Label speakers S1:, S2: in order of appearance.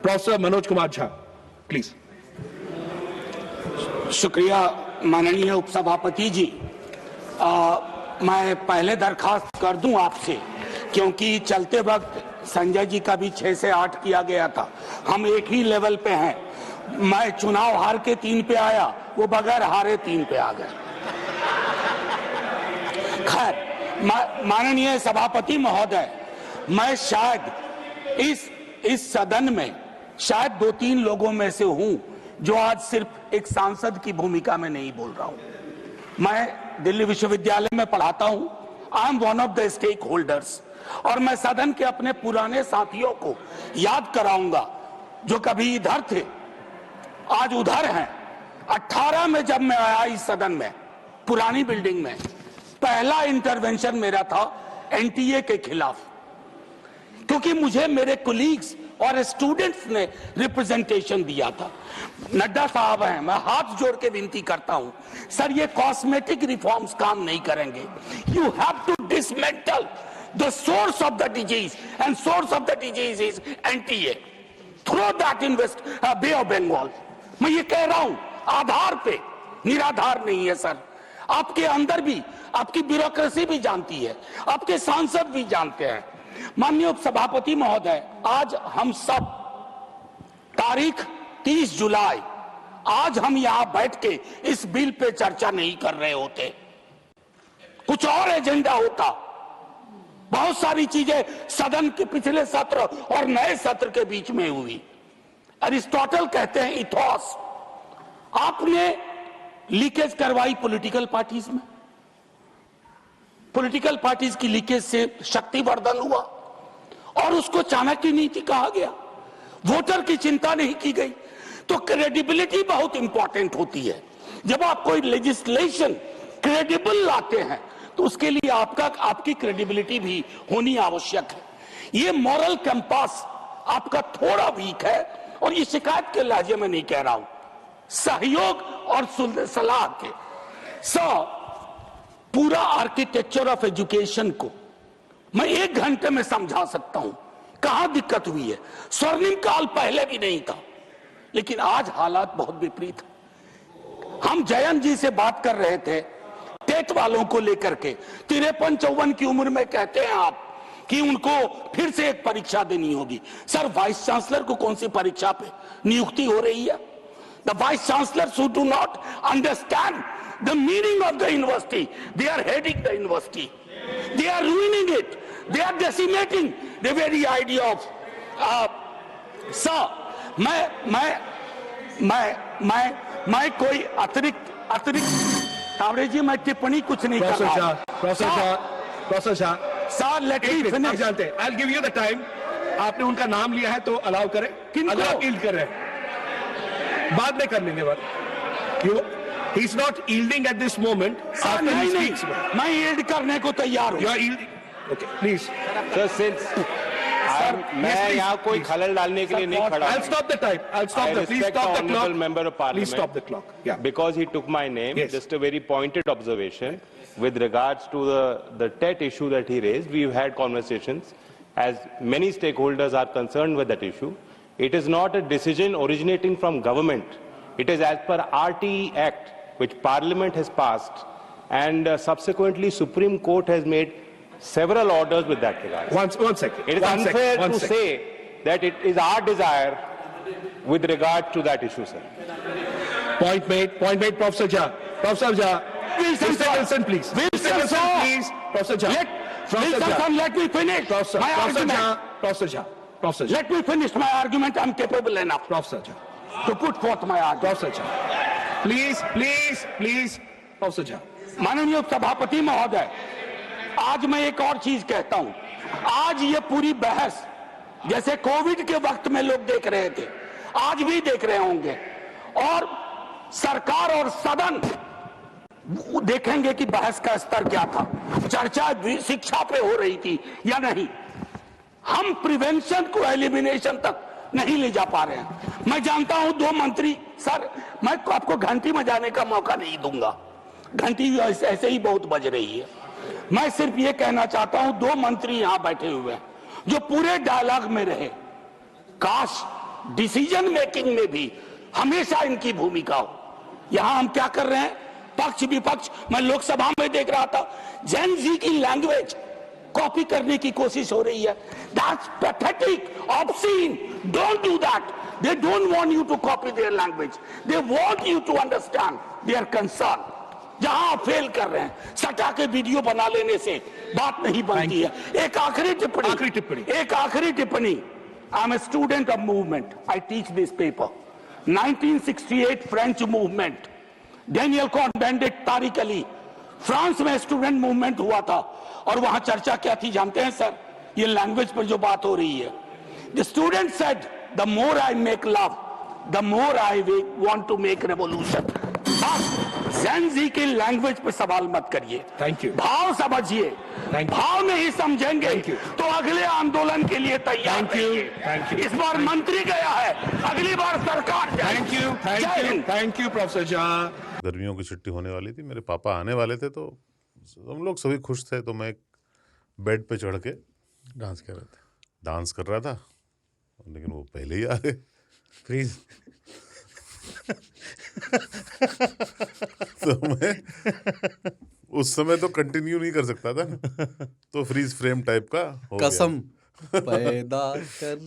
S1: Professor Manoj Kumar Jha, please.
S2: शुक्रिया माननीय उपसभापति जी। मैं पहले दरखास्त कर दूं आपसे, क्योंकि चलते वक्त संजय जी का भी 6 से 8 किया गया था। हम एक ही लेवल पे हैं। मैं चुनाव हार के 3 पे आया, वो बगैर हारे 3 पे आ गए। खैर, माननीय सभापति महोदय, मैं शायद इस सदन में शायद 2-3 लोगों में से हूं जो आज सिर्फ एक सांसद की भूमिका में नहीं बोल रहा हूं। मैं दिल्ली विश्वविद्यालय में पढ़ाता हूं। I am one of the stakeholders, और मैं सदन के अपने पुराने साथियों को याद कराऊंगा जो कभी इधर थे, आज उधर हैं। 18 में जब मैं आया इस सदन में, पुरानी बिल्डिंग में, पहला इंटरवेंशन मेरा था एनटीए के खिलाफ, क्योंकि मुझे मेरे कोलीग्स और स्टूडेंट्स ने रिप्रेजेंटेशन दिया था। नड्डा साहब हैं, मैं हाथ जोड़ के विनती करता हूं, सर ये कॉस्मेटिक रिफॉर्म्स काम नहीं करेंगे। You have to dismantle the source of the disease, and source of the disease is NTA. Throw that in west Bay of Bengal. मैं ये कह रहा हूं, आधार पे, निराधार नहीं है सर। आपके अंदर भी आपकी ब्यूरोक्रेसी भी जानती है, आपके सांसद भी जानते हैं। माननीय उपसभापति महोदय, आज हम सब तारीख 30 जुलाई, आज हम यहां बैठ के इस बिल पे चर्चा नहीं कर रहे होते। कुछ और एजेंडा होता। बहुत सारी चीजें सदन के पिछले सत्र और नए सत्र के बीच में हुई। अरिस्टोटल कहते हैं इथोस। आपने लीकेज करवाई पॉलिटिकल पार्टीज में। पॉलिटिकल पार्टीज की लीकेज से शक्तिवर्धन हुआ और उसको चाणक्य नीति कहा गया। वोटर की चिंता नहीं की गई। तो क्रेडिबिलिटी बहुत इंपॉर्टेंट होती है। जब आप कोई लेजिस्लेशन क्रेडिबल लाते हैं तो उसके लिए आपकी क्रेडिबिलिटी भी होनी आवश्यक है। ये मॉरल कंपास आपका थोड़ा वीक है, और ये शिकायत के लहजे में नहीं कह रहा हूं, सहयोग और सलाह के। पूरा आर्किटेक्चर ऑफ एजुकेशन को मैं 1 घंटे में समझा सकता हूं कहां दिक्कत हुई है। स्वर्णिम काल पहले भी नहीं था, लेकिन आज हालात बहुत विपरीत है। हम जयंत जी से बात कर रहे थे टेट वालों को लेकर के। 53-54 की उम्र में कहते हैं आप कि उनको फिर से एक परीक्षा देनी होगी। सर, वाइस चांसलर को कौन सी परीक्षा पे नियुक्ति हो रही है? The vice chancellor who do not understand the meaning of the university, they are heading the university, they are ruining it, they are decimating the very idea of sir, मैं कोई अतिरिक्त कावड़े जी, मैं टिप्पणी कुछ नहीं कर रहा।
S1: Professor Shah,
S2: sir let me finish.
S1: जानते हैं, I'll give you the time। आपने उनका नाम लिया है तो अलाउ करें। अगर आप यील्ड कर रहे हैं बाद में कर लेंगे बात। He is not yielding at this moment.
S2: नहीं, मैं यील्ड करने को तैयार हूं।
S1: You are yielding? Okay, please.
S3: Sir, since मैं यहाँ कोई खलल डालने के लिए नहीं खड़ा।
S1: I'll stop the time. I'll stop the. Please stop the clock.
S3: Member of Parliament.
S1: Please stop the clock. Yeah.
S3: Because he took my name.
S1: Yes.
S3: Just a very pointed observation with regards to the TET issue that he raised. We've had conversations. As many stakeholders are concerned with that issue, it is not a decision originating from government. It is as per RTE Act, which Parliament has passed, and subsequently Supreme Court has made several orders with that regard.
S1: One second.
S3: It is unfair to say that it is our desire with regard to that issue, sir.
S1: Point made, Professor Jha. Professor Jha. Wilson, please.
S2: Wilson,
S1: please. Professor Jha.
S2: Let me finish my argument.
S1: Professor Jha.
S2: Let me finish my argument. I'm capable enough.
S1: Professor Jha.
S2: To put forth my argument.
S1: Professor Jha. Please. Professor Jha.
S2: माननीय सभापति महोदय, आज मैं एक और चीज कहता हूं। आज ये पूरी बहस जैसे कोविड के वक्त में लोग देख रहे थे, आज भी देख रहे होंगे, और सरकार और सदन देखेंगे कि बहस का स्तर क्या था, चर्चा शिक्षा पे हो रही थी या नहीं। हम प्रिवेंशन को एलिमिनेशन तक नहीं ले जा पा रहे हैं। मैं जानता हूं 2 मंत्री, सर मैं आपको घंटी बजाने का मौका नहीं दूंगा, घंटी ऐसे ही बहुत बज रही है। मैं सिर्फ ये कहना चाहता हूं 2 मंत्री यहां बैठे हुए हैं जो पूरे डायलॉग में रहे। काश डिसीजन मेकिंग में भी हमेशा इनकी भूमिका हो। यहां हम क्या कर रहे हैं, पक्ष विपक्ष, मैं लोकसभा में देख रहा था, जेन जी की लैंग्वेज कॉपी करने की कोशिश हो रही है। That's pathetic, obscene, don't do that. They don't want you to copy their language, they want you to understand their concern. जहां आप फेल कर रहे हैं, सटा के वीडियो बना लेने से बात नहीं बनती है। एक आखिरी टिप्पणी। I am a student of movement, I teach this paper. 1968 French movement, Daniel Cohn-Bendit, Tariq Ali, France में स्टूडेंट मूवमेंट हुआ था। और वहां चर्चा क्या थी जानते हैं सर? ये लैंग्वेज पर जो बात हो रही है, the student said the more I make love the more I want to make revolution. Gen Z की लैंग्वेज पे सवाल मत करिए,
S1: थैंक यू।
S2: भाव समझिए, भाव नहीं समझेंगे तो अगले आंदोलन के लिए तैयार रहिए।
S1: Thank you.
S2: इस बार मंत्री गया है, अगली बार सरकार जाएगी।
S1: Thank you professor Jha.
S4: गर्मियों की छुट्टी होने वाली थी, मेरे पापा आने वाले थे, तो हम लोग सभी खुश थे। तो मैं एक बेड पे चढ़ के डांस कर रहा था, लेकिन वो पहले ही आ गए।
S5: फ्रीज।
S4: तो मैं उस समय तो कंटिन्यू नहीं कर सकता था ना, तो फ्रीज फ्रेम टाइप का हो गया।
S5: कसम पैदा कर